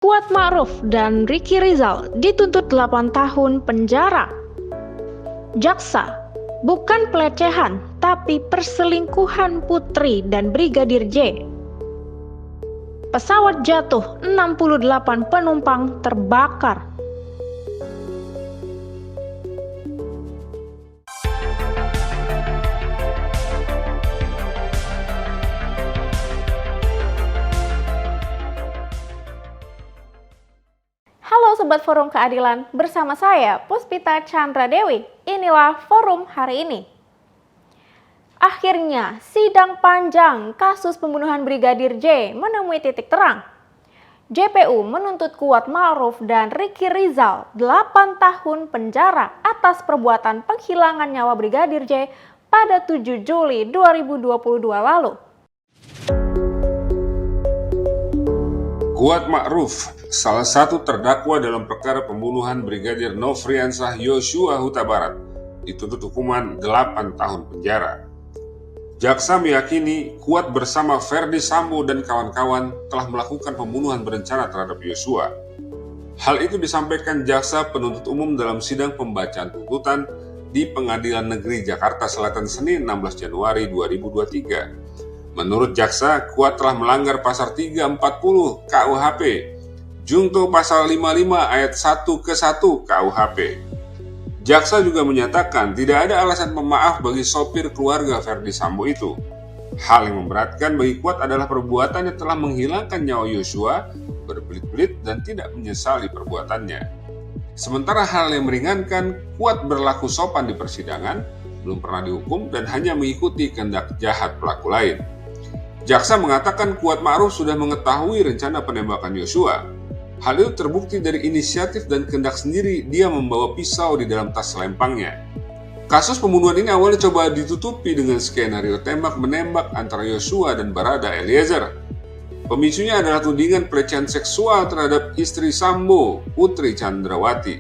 Kuat Ma'ruf dan Ricky Rizal dituntut 8 tahun penjara. Jaksa, bukan pelecehan, tapi perselingkuhan Putri dan Brigadir J. Pesawat jatuh, 68 penumpang terbakar. Halo Sobat Forum Keadilan, bersama saya Puspita Chandra Dewi. Inilah Forum hari ini. Akhirnya, sidang panjang kasus pembunuhan Brigadir J menemui titik terang. JPU menuntut Kuat Ma'ruf dan Ricky Rizal 8 tahun penjara atas perbuatan penghilangan nyawa Brigadir J pada 7 Juli 2022 lalu. Kuat Ma'ruf, salah satu terdakwa dalam perkara pembunuhan Brigadir Nofriansah Yosua Huta Barat, dituntut hukuman 8 tahun penjara. Jaksa meyakini Kuat bersama Ferdi Sambo dan kawan-kawan telah melakukan pembunuhan berencana terhadap Yosua. Hal itu disampaikan jaksa penuntut umum dalam sidang pembacaan tuntutan di Pengadilan Negeri Jakarta Selatan Senin 16 Januari 2023. Menurut jaksa, Kuat telah melanggar pasal 340 KUHP, junto pasal 55 ayat 1 ke 1 KUHP. Jaksa juga menyatakan tidak ada alasan pemaaf bagi sopir keluarga Ferdi Sambo itu. Hal yang memberatkan bagi Kuat adalah perbuatannya telah menghilangkan nyawa Yosua, berbelit-belit dan tidak menyesali perbuatannya. Sementara hal yang meringankan, Kuat berlaku sopan di persidangan, belum pernah dihukum dan hanya mengikuti kehendak jahat pelaku lain. Jaksa mengatakan Kuat Ma'ruf sudah mengetahui rencana penembakan Yosua. Hal itu terbukti dari inisiatif dan kehendak sendiri dia membawa pisau di dalam tas selempangnya. Kasus pembunuhan ini awalnya coba ditutupi dengan skenario tembak-menembak antara Yosua dan Barada Eliezer. Pemicunya adalah tudingan pelecehan seksual terhadap istri Sambo, Putri Chandrawati.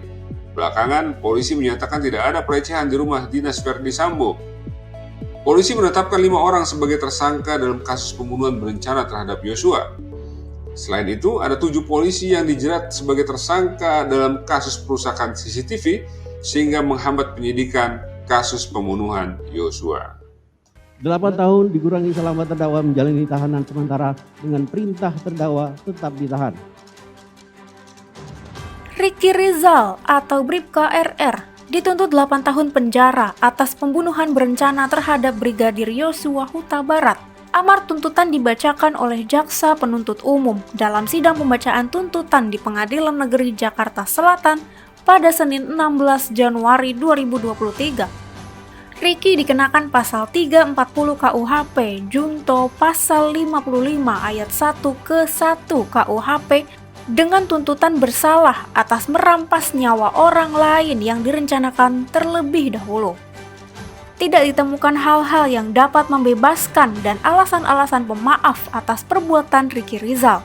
Belakangan, polisi menyatakan tidak ada pelecehan di rumah dinas Ferdi Sambo. Polisi menetapkan 5 orang sebagai tersangka dalam kasus pembunuhan berencana terhadap Yosua. Selain itu, ada 7 polisi yang dijerat sebagai tersangka dalam kasus perusakan CCTV sehingga menghambat penyidikan kasus pembunuhan Yosua. 8 tahun dikurangi selama terdakwa menjalani tahanan sementara dengan perintah terdakwa tetap ditahan. Ricky Rizal atau Bribka RR dituntut 8 tahun penjara atas pembunuhan berencana terhadap Brigadir Yosua Huta Barat. Amar tuntutan dibacakan oleh jaksa penuntut umum dalam sidang pembacaan tuntutan di Pengadilan Negeri Jakarta Selatan pada Senin 16 Januari 2023. Ricky dikenakan pasal 340 KUHP junto pasal 55 ayat 1 ke 1 KUHP dengan tuntutan bersalah atas merampas nyawa orang lain yang direncanakan terlebih dahulu. Tidak ditemukan hal-hal yang dapat membebaskan dan alasan-alasan pemaaf atas perbuatan Ricky Rizal.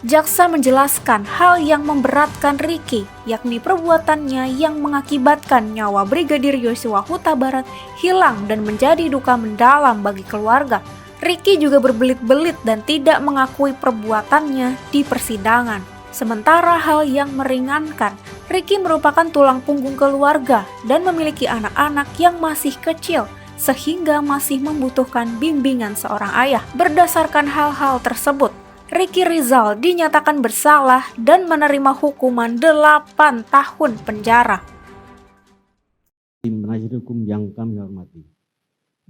Jaksa menjelaskan hal yang memberatkan Ricky, yakni perbuatannya yang mengakibatkan nyawa Brigadir Yosua Huta Barat hilang dan menjadi duka mendalam bagi keluarga. Ricky juga berbelit-belit dan tidak mengakui perbuatannya di persidangan. Sementara hal yang meringankan, Ricky merupakan tulang punggung keluarga dan memiliki anak-anak yang masih kecil sehingga masih membutuhkan bimbingan seorang ayah. Berdasarkan hal-hal tersebut, Ricky Rizal dinyatakan bersalah dan menerima hukuman 8 tahun penjara. Tim penasihat hukum yang kami hormati.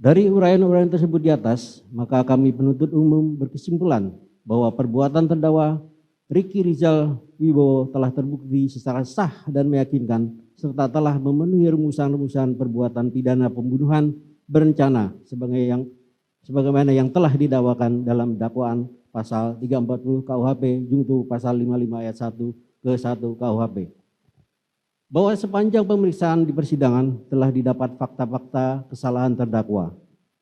Dari uraian-uraian tersebut di atas, maka kami penuntut umum berkesimpulan bahwa perbuatan terdakwa Ricky Rizal Wibowo telah terbukti secara sah dan meyakinkan serta telah memenuhi rumusan-rumusan perbuatan pidana pembunuhan berencana sebagaimana yang telah didakwakan dalam dakwaan pasal 340 KUHP junto pasal 55 ayat 1 ke 1 KUHP. Bahwa sepanjang pemeriksaan di persidangan telah didapat fakta-fakta kesalahan terdakwa.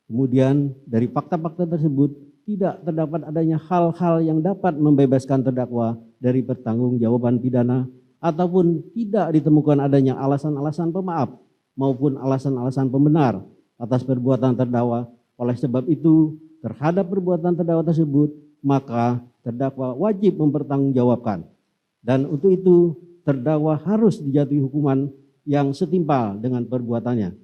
Kemudian dari fakta-fakta tersebut tidak terdapat adanya hal-hal yang dapat membebaskan terdakwa dari pertanggungjawaban pidana ataupun tidak ditemukan adanya alasan-alasan pemaaf maupun alasan-alasan pembenar atas perbuatan terdakwa. Oleh sebab itu, terhadap perbuatan terdakwa tersebut, maka terdakwa wajib mempertanggungjawabkan Dan untuk itu terdakwa harus dijatuhi hukuman yang setimpal dengan perbuatannya.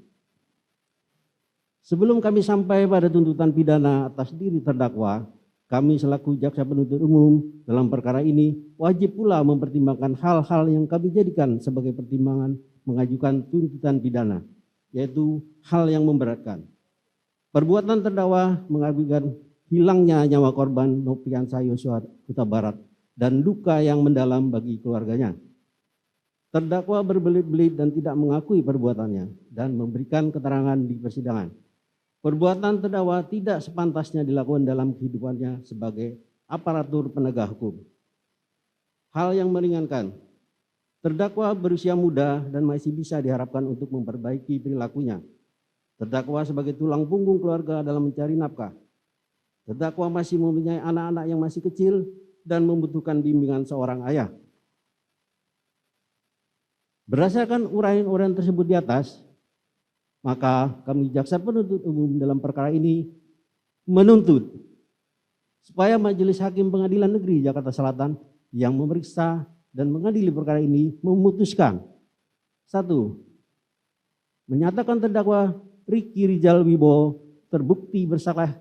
Sebelum kami sampai pada tuntutan pidana atas diri terdakwa, kami selaku jaksa penuntut umum dalam perkara ini wajib pula mempertimbangkan hal-hal yang kami jadikan sebagai pertimbangan mengajukan tuntutan pidana, yaitu hal yang memberatkan. Perbuatan terdakwa mengakibatkan hilangnya nyawa korban Nofriansah Yosua Huta Barat dan duka yang mendalam bagi keluarganya. Terdakwa berbelit-belit dan tidak mengakui perbuatannya dan memberikan keterangan di persidangan. Perbuatan terdakwa tidak sepantasnya dilakukan dalam kehidupannya sebagai aparatur penegak hukum. Hal yang meringankan, terdakwa berusia muda dan masih bisa diharapkan untuk memperbaiki perilakunya. Terdakwa sebagai tulang punggung keluarga dalam mencari nafkah. Terdakwa masih mempunyai anak-anak yang masih kecil dan membutuhkan bimbingan seorang ayah. Berdasarkan uraian-uraian tersebut di atas, maka kami jaksa penuntut umum dalam perkara ini menuntut supaya Majelis Hakim Pengadilan Negeri Jakarta Selatan yang memeriksa dan mengadili perkara ini memutuskan: 1. Menyatakan terdakwa Ricky Rizal Wibowo terbukti bersalah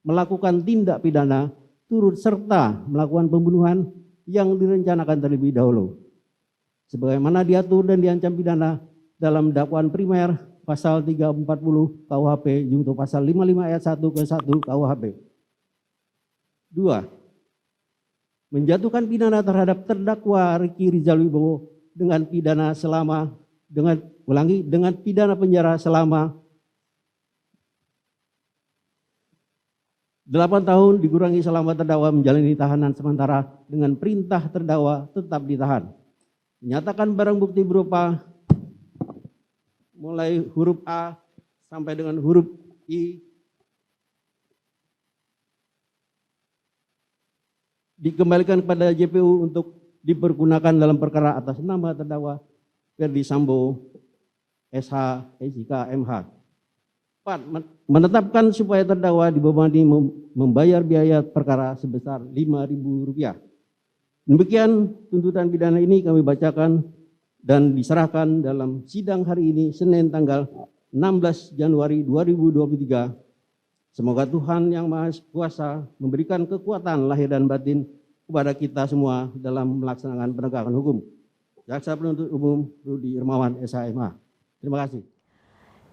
melakukan tindak pidana turut serta melakukan pembunuhan yang direncanakan terlebih dahulu, sebagaimana diatur dan diancam pidana dalam dakwaan primer pasal 340 KUHP junto pasal 55 ayat 1 ke 1 KUHP. 2. Menjatuhkan pidana terhadap terdakwa Ricky Rizal Wibowo dengan pidana penjara selama 8 tahun dikurangi selama terdakwa menjalani tahanan sementara dengan perintah terdakwa tetap ditahan. Menyatakan barang bukti berupa mulai huruf A sampai dengan huruf I dikembalikan kepada JPU untuk dipergunakan dalam perkara atas nama terdakwa Ferdi Sambo, SH, SIK, MH. 4. Menetapkan supaya terdakwa dibebani membayar biaya perkara sebesar Rp5.000. Demikian tuntutan pidana ini kami bacakan dan diserahkan dalam sidang hari ini, Senin tanggal 16 Januari 2023. Semoga Tuhan Yang Maha Kuasa memberikan kekuatan lahir dan batin kepada kita semua dalam melaksanakan penegakan hukum. Jaksa Penuntut Umum Rudi Irmawan, SHMH. Terima kasih.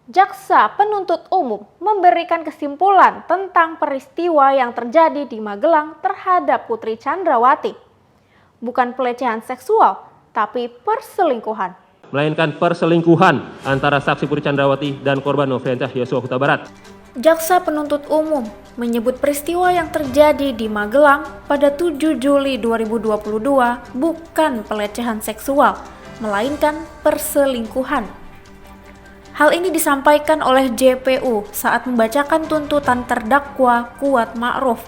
Jaksa Penuntut Umum memberikan kesimpulan tentang peristiwa yang terjadi di Magelang terhadap Putri Chandrawati. Bukan pelecehan seksual, tapi perselingkuhan. Melainkan perselingkuhan antara saksi Putri Chandrawati dan korban Nofriansah Yosua Huta Barat. Jaksa Penuntut Umum menyebut peristiwa yang terjadi di Magelang pada 7 Juli 2022 bukan pelecehan seksual, melainkan perselingkuhan. Hal ini disampaikan oleh JPU saat membacakan tuntutan terdakwa Kuat Ma'ruf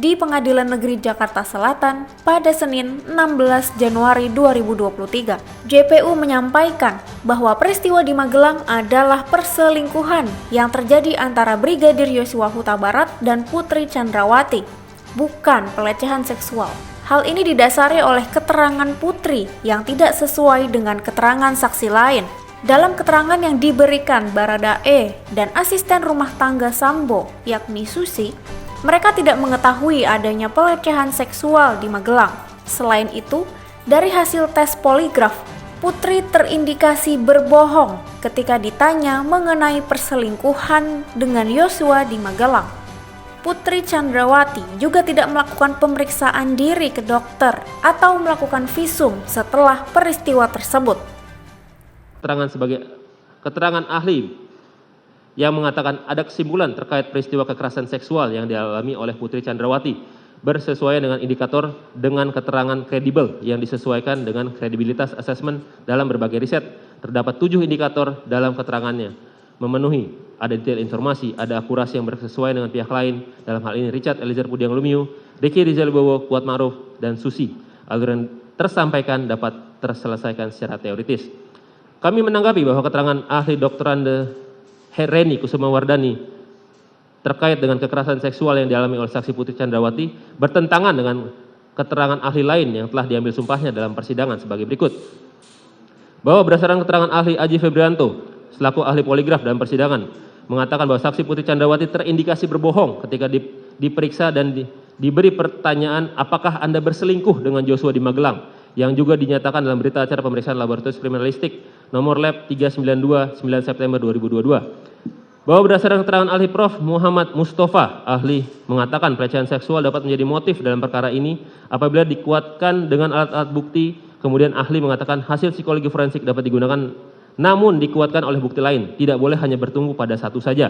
di Pengadilan Negeri Jakarta Selatan pada Senin 16 Januari 2023. JPU menyampaikan bahwa peristiwa di Magelang adalah perselingkuhan yang terjadi antara Brigadir Yosua Huta Barat dan Putri Chandrawati, bukan pelecehan seksual. Hal ini didasari oleh keterangan Putri yang tidak sesuai dengan keterangan saksi lain. Dalam keterangan yang diberikan Baradae dan asisten rumah tangga Sambo, yakni Susi, mereka tidak mengetahui adanya pelecehan seksual di Magelang. Selain itu, dari hasil tes poligraf, Putri terindikasi berbohong ketika ditanya mengenai perselingkuhan dengan Yosua di Magelang. Putri Chandrawati juga tidak melakukan pemeriksaan diri ke dokter atau melakukan visum setelah peristiwa tersebut. Keterangan ahli yang mengatakan ada kesimpulan terkait peristiwa kekerasan seksual yang dialami oleh Putri Chandrawati bersesuaian dengan indikator dengan keterangan kredibel yang disesuaikan dengan kredibilitas asesmen dalam berbagai riset. Terdapat 7 indikator dalam keterangannya memenuhi, ada detail informasi, ada akurasi yang bersesuaian dengan pihak lain, dalam hal ini Richard Eliezer Pudiang Lumiu, Ricky Rizal Wibowo, Kuat Ma'ruf, dan Susi. Agar yang tersampaikan dapat terselesaikan secara teoritis. Kami menanggapi bahwa keterangan ahli Dr. Reni Kusumawardani terkait dengan kekerasan seksual yang dialami oleh saksi Putri Chandrawati bertentangan dengan keterangan ahli lain yang telah diambil sumpahnya dalam persidangan sebagai berikut. Bahwa berdasarkan keterangan ahli Aji Febrianto selaku ahli poligraf dalam persidangan mengatakan bahwa saksi Putri Chandrawati terindikasi berbohong ketika diperiksa dan diberi pertanyaan apakah Anda berselingkuh dengan Joshua di Magelang, yang juga dinyatakan dalam berita acara pemeriksaan laboratorium kriminalistik nomor lab 392 9 September 2022. Bahwa berdasarkan keterangan ahli Prof. Muhammad Mustafa, ahli mengatakan pelecehan seksual dapat menjadi motif dalam perkara ini apabila dikuatkan dengan alat-alat bukti. Kemudian ahli mengatakan hasil psikologi forensik dapat digunakan namun dikuatkan oleh bukti lain, tidak boleh hanya bertumbuh pada satu saja.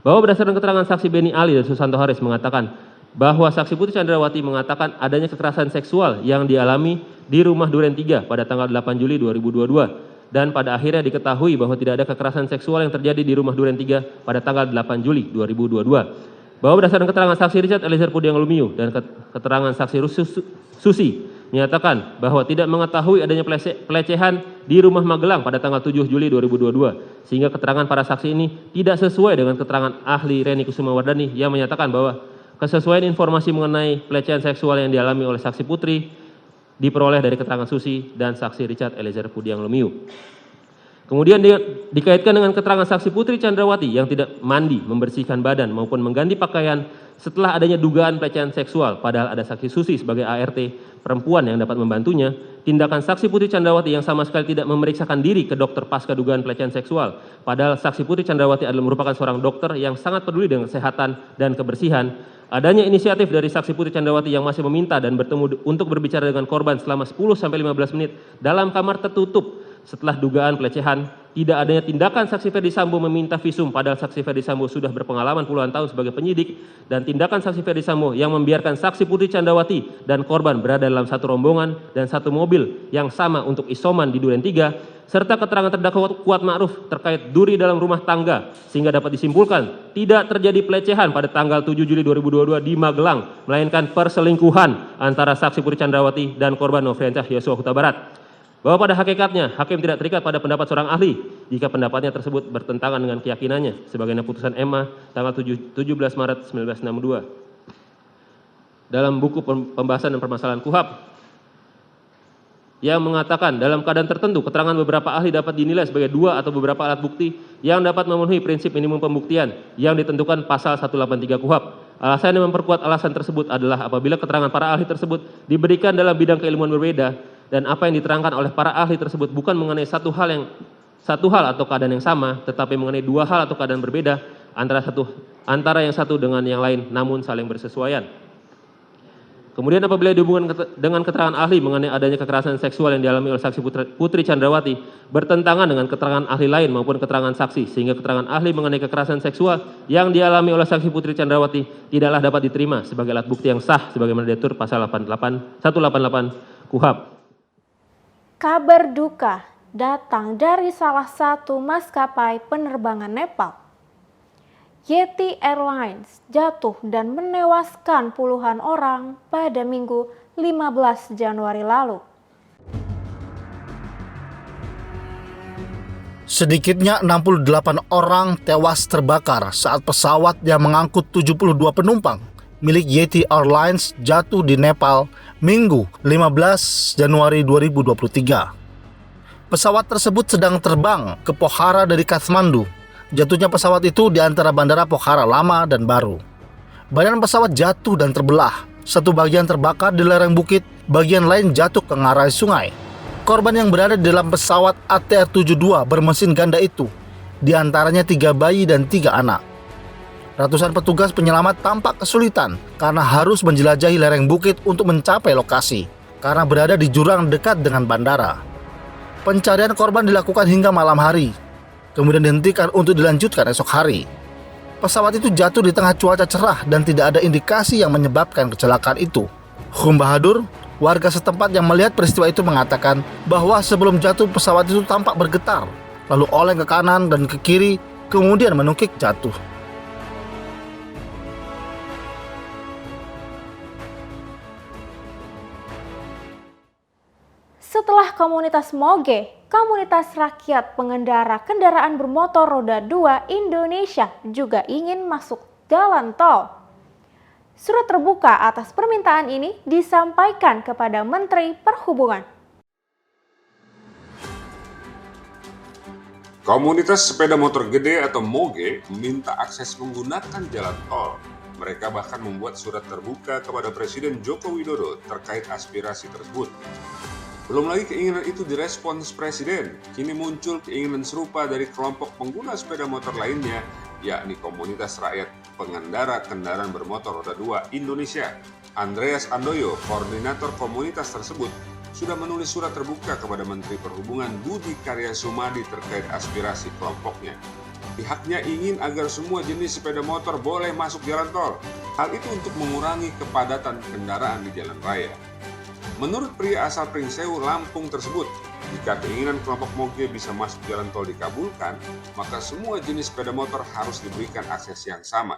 Bahwa berdasarkan keterangan saksi Beni Ali dan Susanto Haris mengatakan bahwa saksi Putri Chandrawati mengatakan adanya kekerasan seksual yang dialami di rumah Duren 3 pada tanggal 8 Juli 2022 dan pada akhirnya diketahui bahwa tidak ada kekerasan seksual yang terjadi di rumah Duren 3 pada tanggal 8 Juli 2022. Bahwa berdasarkan keterangan saksi Richard Eliezer Pudiang Lumiu dan keterangan saksi Susi menyatakan bahwa tidak mengetahui adanya pelecehan di rumah Magelang pada tanggal 7 Juli 2022 sehingga keterangan para saksi ini tidak sesuai dengan keterangan ahli Reni Kusumawardani yang menyatakan bahwa kesesuaian informasi mengenai pelecehan seksual yang dialami oleh saksi Putri diperoleh dari keterangan Susi dan saksi Richard Eliezer Pudiang Lumiu. Kemudian dikaitkan dengan keterangan saksi Putri Chandrawati yang tidak mandi, membersihkan badan maupun mengganti pakaian setelah adanya dugaan pelecehan seksual, padahal ada saksi Susi sebagai ART perempuan yang dapat membantunya. Tindakan saksi Putri Chandrawati yang sama sekali tidak memeriksakan diri ke dokter pasca dugaan pelecehan seksual, padahal saksi Putri Chandrawati adalah merupakan seorang dokter yang sangat peduli dengan kesehatan dan kebersihan. Adanya inisiatif dari saksi Putri Chandrawati yang masih meminta dan bertemu untuk berbicara dengan korban selama 10-15 menit dalam kamar tertutup setelah dugaan pelecehan. Tidak adanya tindakan saksi Ferdi Sambo meminta visum padahal saksi Ferdi Sambo sudah berpengalaman puluhan tahun sebagai penyidik, dan tindakan saksi Ferdi Sambo yang membiarkan saksi Putri Chandrawati dan korban berada dalam satu rombongan dan satu mobil yang sama untuk isoman di Duren 3, serta keterangan terdakwa Kuat Ma'ruf terkait duri dalam rumah tangga sehingga dapat disimpulkan tidak terjadi pelecehan pada tanggal 7 Juli 2022 di Magelang, melainkan perselingkuhan antara saksi Putri Chandrawati dan korban Nofriansyah Yosua Huta Barat. Bahwa pada hakikatnya hakim tidak terikat pada pendapat seorang ahli jika pendapatnya tersebut bertentangan dengan keyakinannya sebagaimana putusan MA tanggal 17 Maret 1962. Dalam buku pembahasan dan permasalahan KUHAP yang mengatakan dalam keadaan tertentu keterangan beberapa ahli dapat dinilai sebagai dua atau beberapa alat bukti yang dapat memenuhi prinsip minimum pembuktian yang ditentukan pasal 183 KUHAP. Alasan yang memperkuat alasan tersebut adalah apabila keterangan para ahli tersebut diberikan dalam bidang keilmuan berbeda dan apa yang diterangkan oleh para ahli tersebut bukan mengenai satu hal atau keadaan yang sama, tetapi mengenai dua hal atau keadaan berbeda antara yang satu dengan yang lain, namun saling bersesuaian. Kemudian apabila dihubungkan dengan keterangan ahli mengenai adanya kekerasan seksual yang dialami oleh saksi Putri Chandrawati bertentangan dengan keterangan ahli lain maupun keterangan saksi, sehingga keterangan ahli mengenai kekerasan seksual yang dialami oleh saksi Putri Chandrawati tidaklah dapat diterima sebagai alat bukti yang sah sebagaimana diatur pasal 188 KUHAP. Kabar duka datang dari salah satu maskapai penerbangan Nepal. Yeti Airlines jatuh dan menewaskan puluhan orang pada Minggu 15 Januari lalu. Sedikitnya 68 orang tewas terbakar saat pesawat yang mengangkut 72 penumpang milik Yeti Airlines jatuh di Nepal Minggu 15 Januari 2023. Pesawat tersebut sedang terbang ke Pokhara dari Kathmandu. Jatuhnya pesawat itu di antara bandara Pokhara lama dan baru. Badan pesawat jatuh dan terbelah. Satu bagian terbakar di lereng bukit, bagian lain jatuh ke ngarai sungai. Korban yang berada di dalam pesawat ATR-72 bermesin ganda itu, di antaranya 3 bayi dan 3 anak. Ratusan petugas penyelamat tampak kesulitan karena harus menjelajahi lereng bukit untuk mencapai lokasi karena berada di jurang dekat dengan bandara. Pencarian korban dilakukan hingga malam hari, kemudian dihentikan untuk dilanjutkan esok hari. Pesawat itu jatuh di tengah cuaca cerah dan tidak ada indikasi yang menyebabkan kecelakaan itu. Hum Bahadur, warga setempat yang melihat peristiwa itu mengatakan bahwa sebelum jatuh pesawat itu tampak bergetar, lalu oleng ke kanan dan ke kiri, kemudian menukik jatuh. Setelah komunitas Moge, komunitas rakyat pengendara kendaraan bermotor roda 2 Indonesia juga ingin masuk jalan tol. Surat terbuka atas permintaan ini disampaikan kepada Menteri Perhubungan. Komunitas sepeda motor gede atau MOGE meminta akses menggunakan jalan tol. Mereka bahkan membuat surat terbuka kepada Presiden Joko Widodo terkait aspirasi tersebut. Belum lagi keinginan itu direspons Presiden, kini muncul keinginan serupa dari kelompok pengguna sepeda motor lainnya, yakni Komunitas Rakyat Pengendara Kendaraan Bermotor Roda 2 Indonesia. Andreas Andoyo, koordinator komunitas tersebut, sudah menulis surat terbuka kepada Menteri Perhubungan Budi Karya Sumadi terkait aspirasi kelompoknya. Pihaknya ingin agar semua jenis sepeda motor boleh masuk jalan tol. Hal itu untuk mengurangi kepadatan kendaraan di jalan raya. Menurut pria asal Pringsewu, Lampung tersebut, jika keinginan kelompok MOGE bisa masuk jalan tol dikabulkan, maka semua jenis sepeda motor harus diberikan akses yang sama.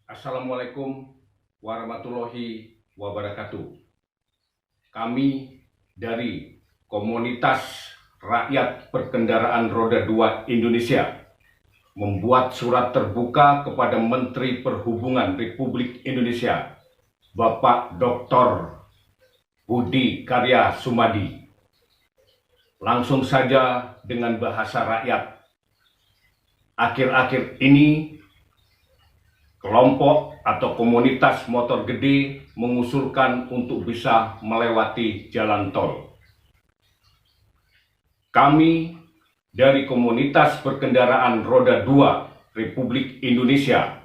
Assalamualaikum warahmatullahi wabarakatuh. Kami dari Komunitas Rakyat Perkendaraan Roda 2 Indonesia membuat surat terbuka kepada Menteri Perhubungan Republik Indonesia, Bapak Dr. Budi Karya Sumadi. Langsung saja dengan bahasa rakyat. Akhir-akhir ini, kelompok atau komunitas motor gede mengusulkan untuk bisa melewati jalan tol. Kami dari Komunitas Perkendaraan Roda 2 Republik Indonesia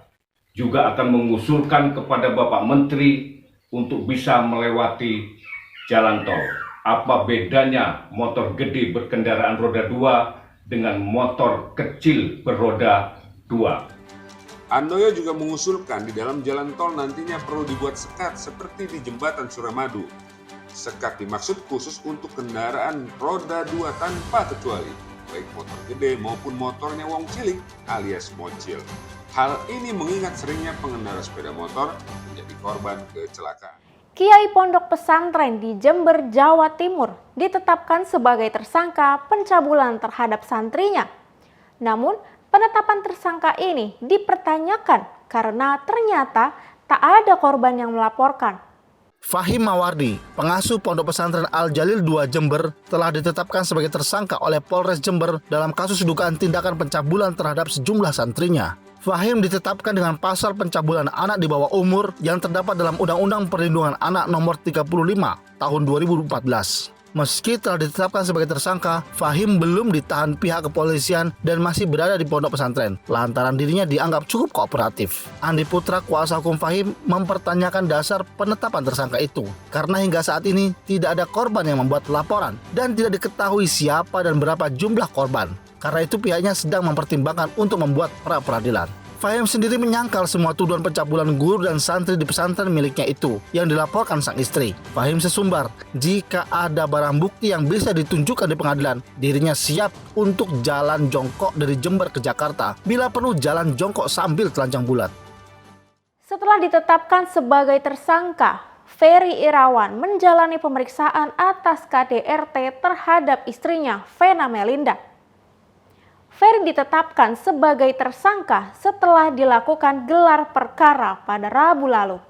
juga akan mengusulkan kepada Bapak Menteri untuk bisa melewati jalan tol. Apa bedanya motor gede berkendaraan roda 2 dengan motor kecil beroda 2? Andoyo juga mengusulkan di dalam jalan tol nantinya perlu dibuat sekat seperti di jembatan Suramadu. Sekat dimaksud khusus untuk kendaraan roda 2 tanpa kecuali, baik motor gede maupun motornya wong cilik alias mocil. Hal ini mengingat seringnya pengendara sepeda motor menjadi korban kecelakaan. Kiai Pondok Pesantren di Jember, Jawa Timur ditetapkan sebagai tersangka pencabulan terhadap santrinya. Namun, penetapan tersangka ini dipertanyakan karena ternyata tak ada korban yang melaporkan. Fahim Mawardi, pengasuh Pondok Pesantren Al-Jalil 2 Jember, telah ditetapkan sebagai tersangka oleh Polres Jember dalam kasus dugaan tindakan pencabulan terhadap sejumlah santrinya. Fahim ditetapkan dengan pasal pencabulan anak di bawah umur yang terdapat dalam Undang-Undang Perlindungan Anak Nomor 35 Tahun 2014. Meski telah ditetapkan sebagai tersangka, Fahim belum ditahan pihak kepolisian dan masih berada di pondok pesantren lantaran dirinya dianggap cukup kooperatif. Andi Putra, kuasa hukum Fahim, mempertanyakan dasar penetapan tersangka itu karena hingga saat ini tidak ada korban yang membuat laporan dan tidak diketahui siapa dan berapa jumlah korban. Karena itu pihaknya sedang mempertimbangkan untuk membuat pra-peradilan. Fahim sendiri menyangkal semua tuduhan pencabulan guru dan santri di pesantren miliknya itu yang dilaporkan sang istri. Fahim sesumbar, jika ada barang bukti yang bisa ditunjukkan di pengadilan, dirinya siap untuk jalan jongkok dari Jember ke Jakarta, bila perlu jalan jongkok sambil telanjang bulat. Setelah ditetapkan sebagai tersangka, Ferry Irawan menjalani pemeriksaan atas KDRT terhadap istrinya, Vena Melinda. Ferry ditetapkan sebagai tersangka setelah dilakukan gelar perkara pada Rabu lalu.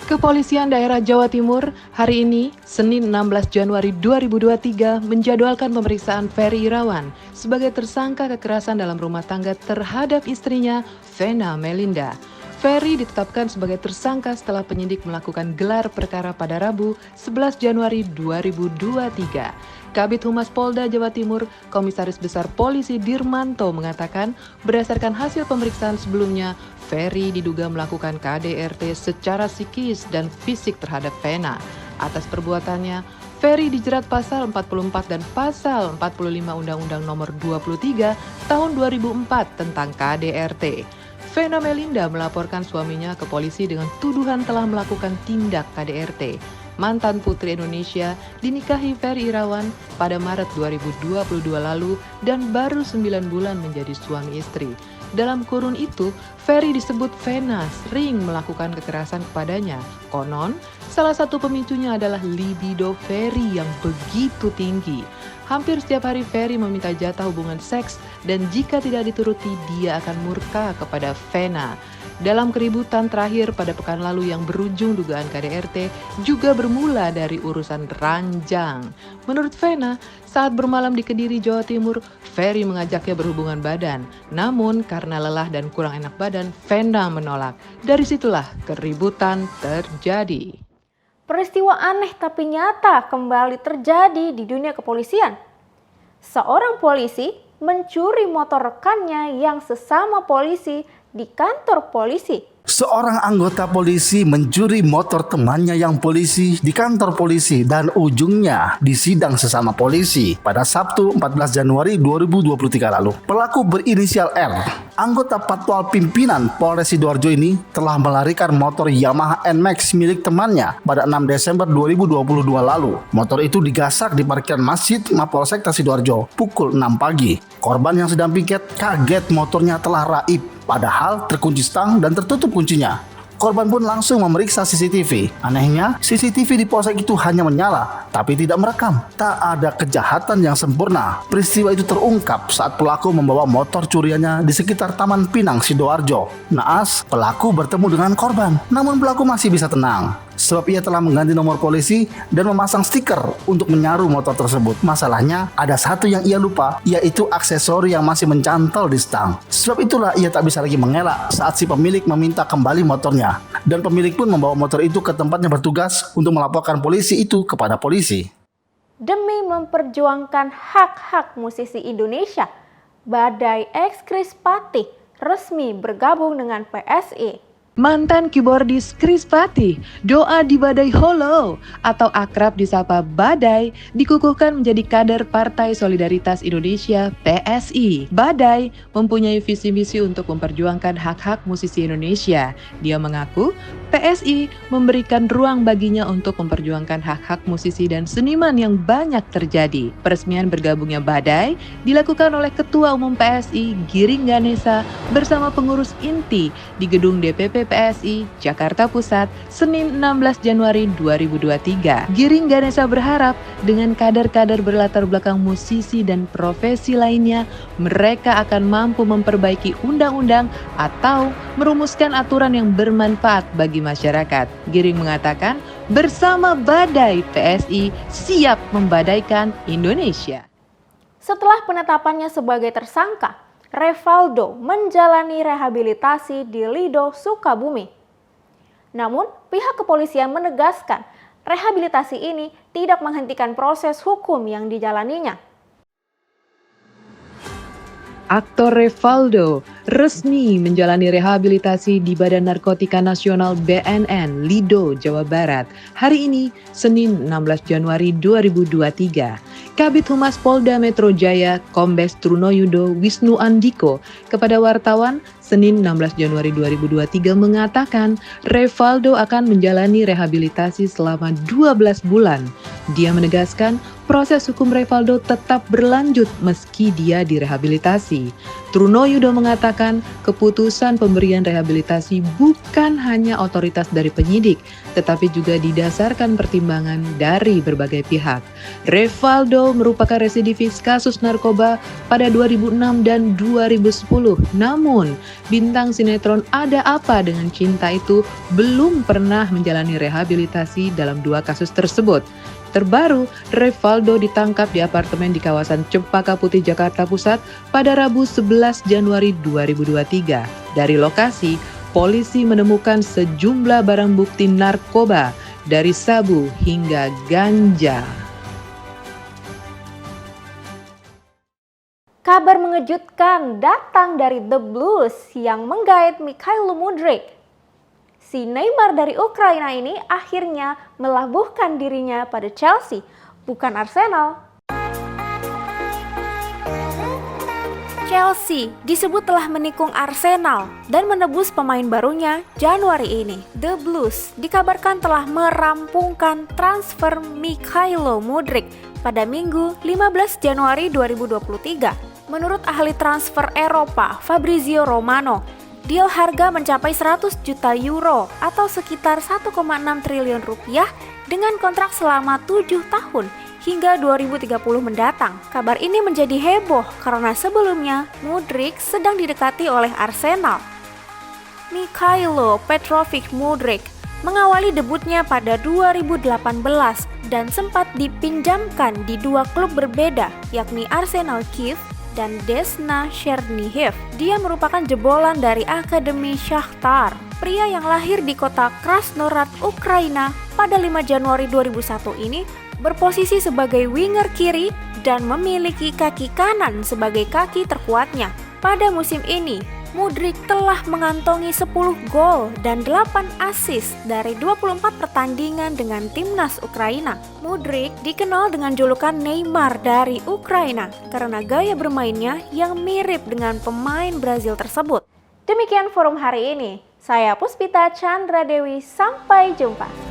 Kepolisian Daerah Jawa Timur hari ini, Senin 16 Januari 2023, menjadwalkan pemeriksaan Ferry Irawan sebagai tersangka kekerasan dalam rumah tangga terhadap istrinya, Vena Melinda. Ferry ditetapkan sebagai tersangka setelah penyidik melakukan gelar perkara pada Rabu 11 Januari 2023. Kabid Humas Polda Jawa Timur, Komisaris Besar Polisi Dirmanto mengatakan berdasarkan hasil pemeriksaan sebelumnya, Ferry diduga melakukan KDRT secara psikis dan fisik terhadap Vena. Atas perbuatannya, Ferry dijerat pasal 44 dan pasal 45 Undang-Undang Nomor 23 Tahun 2004 tentang KDRT. Vena Melinda melaporkan suaminya ke polisi dengan tuduhan telah melakukan tindak KDRT. Mantan Putri Indonesia dinikahi Ferry Irawan pada Maret 2022 lalu dan baru 9 bulan menjadi suami istri. Dalam kurun itu, Ferry disebut Vena sering melakukan kekerasan kepadanya. Konon, salah satu pemicunya adalah libido Ferry yang begitu tinggi. Hampir setiap hari Ferry meminta jatah hubungan seks dan jika tidak dituruti dia akan murka kepada Vena. dalam keributan terakhir pada pekan lalu yang berujung dugaan KDRT juga bermula dari urusan ranjang. Menurut Vena, saat bermalam di Kediri, Jawa Timur, Ferry mengajaknya berhubungan badan. Namun karena lelah dan kurang enak badan, Vena menolak. Dari situlah keributan terjadi. Peristiwa aneh tapi nyata kembali terjadi di dunia kepolisian. Seorang polisi mencuri motor rekannya yang sesama polisi di kantor polisi. Seorang anggota polisi mencuri motor temannya yang polisi di kantor polisi dan ujungnya disidang sesama polisi pada Sabtu 14 Januari 2023 lalu. Pelaku berinisial R, anggota Patwal Pimpinan Polres Sidoarjo ini telah melarikan motor Yamaha NMAX milik temannya pada 6 Desember 2022 lalu. Motor itu digasak di parkiran Masjid Mapolsekta Sidoarjo pukul 6 pagi. Korban yang sedang piket kaget motornya telah raib, padahal terkunci stang dan tertutup kuncinya. Korban pun langsung memeriksa CCTV. Anehnya, CCTV di polsek itu hanya menyala, tapi tidak merekam. Tak ada kejahatan yang sempurna. Peristiwa itu terungkap saat pelaku membawa motor curiannya di sekitar Taman Pinang, Sidoarjo. Naas, pelaku bertemu dengan korban. Namun pelaku masih bisa tenang, sebab ia telah mengganti nomor polisi dan memasang stiker untuk menyaru motor tersebut. Masalahnya, ada satu yang ia lupa, yaitu aksesori yang masih mencantol di stang. Sebab itulah ia tak bisa lagi mengelak saat si pemilik meminta kembali motornya. Dan pemilik pun membawa motor itu ke tempatnya bertugas untuk melaporkan polisi itu kepada polisi. Demi memperjuangkan hak-hak musisi Indonesia, Badai X Chris Patih resmi bergabung dengan PSI. Mantan keyboardis Chris Patih, doa di Badai Holo atau akrab disapa Badai, dikukuhkan menjadi kader Partai Solidaritas Indonesia PSI. Badai mempunyai visi misi untuk memperjuangkan hak-hak musisi Indonesia. Dia mengaku PSI memberikan ruang baginya untuk memperjuangkan hak-hak musisi dan seniman yang banyak terjadi. Peresmian bergabungnya Badai dilakukan oleh Ketua Umum PSI Giring Ganesa bersama pengurus inti di Gedung DPP PSI Jakarta Pusat Senin 16 Januari 2023. Giring Ganesa berharap dengan kader-kader berlatar belakang musisi dan profesi lainnya, mereka akan mampu memperbaiki undang-undang atau merumuskan aturan yang bermanfaat bagi masyarakat. Giring mengatakan, bersama Badai PSI siap membadaikan Indonesia. Setelah penetapannya sebagai tersangka, Revaldo menjalani rehabilitasi di Lido, Sukabumi. Namun, pihak kepolisian menegaskan rehabilitasi ini tidak menghentikan proses hukum yang dijalaninya. Aktor Revaldo resmi menjalani rehabilitasi di Badan Narkotika Nasional BNN Lido, Jawa Barat. Hari ini, Senin 16 Januari 2023. Kabid Humas Polda Metro Jaya, Kombes Trunoyudo Wisnu Andiko, kepada wartawan Senin 16 Januari 2023 mengatakan Revaldo akan menjalani rehabilitasi selama 12 bulan. Dia menegaskan proses hukum Revaldo tetap berlanjut meski dia direhabilitasi. Trunoyudo mengatakan keputusan pemberian rehabilitasi bukan hanya otoritas dari penyidik, tetapi juga didasarkan pertimbangan dari berbagai pihak. Revaldo merupakan residivis kasus narkoba pada 2006 dan 2010. Namun, bintang sinetron Ada Apa Dengan Cinta itu belum pernah menjalani rehabilitasi dalam 2 kasus tersebut. Terbaru, Revaldo ditangkap di apartemen di kawasan Cempaka Putih, Jakarta Pusat pada Rabu 11 Januari 2023. Dari lokasi, polisi menemukan sejumlah barang bukti narkoba dari sabu hingga ganja. Kabar mengejutkan datang dari The Blues yang menggait Mikhailo Mudryk. Si Neymar dari Ukraina ini akhirnya melabuhkan dirinya pada Chelsea, bukan Arsenal. Chelsea disebut telah menikung Arsenal dan menebus pemain barunya Januari ini. The Blues dikabarkan telah merampungkan transfer Mikhailo Mudryk pada Minggu 15 Januari 2023. Menurut ahli transfer Eropa Fabrizio Romano, deal harga mencapai 100 juta euro atau sekitar 1,6 triliun rupiah dengan kontrak selama 7 tahun hingga 2030 mendatang. Kabar ini menjadi heboh karena sebelumnya Mudryk sedang didekati oleh Arsenal. Mikhailo Petrovic Mudryk mengawali debutnya pada 2018 dan sempat dipinjamkan di dua klub berbeda, yakni Arsenal Kiev dan Desna Chernihiv. Dia merupakan jebolan dari Akademi Shakhtar. Pria yang lahir di kota Krasnoyarsk, Ukraina pada 5 Januari 2001 ini berposisi sebagai winger kiri dan memiliki kaki kanan sebagai kaki terkuatnya. Pada musim ini, Mudryk telah mengantongi 10 gol dan 8 assist dari 24 pertandingan dengan timnas Ukraina. Mudryk dikenal dengan julukan Neymar dari Ukraina karena gaya bermainnya yang mirip dengan pemain Brazil tersebut. Demikian forum hari ini. Saya Puspita Chandra Dewi, sampai jumpa.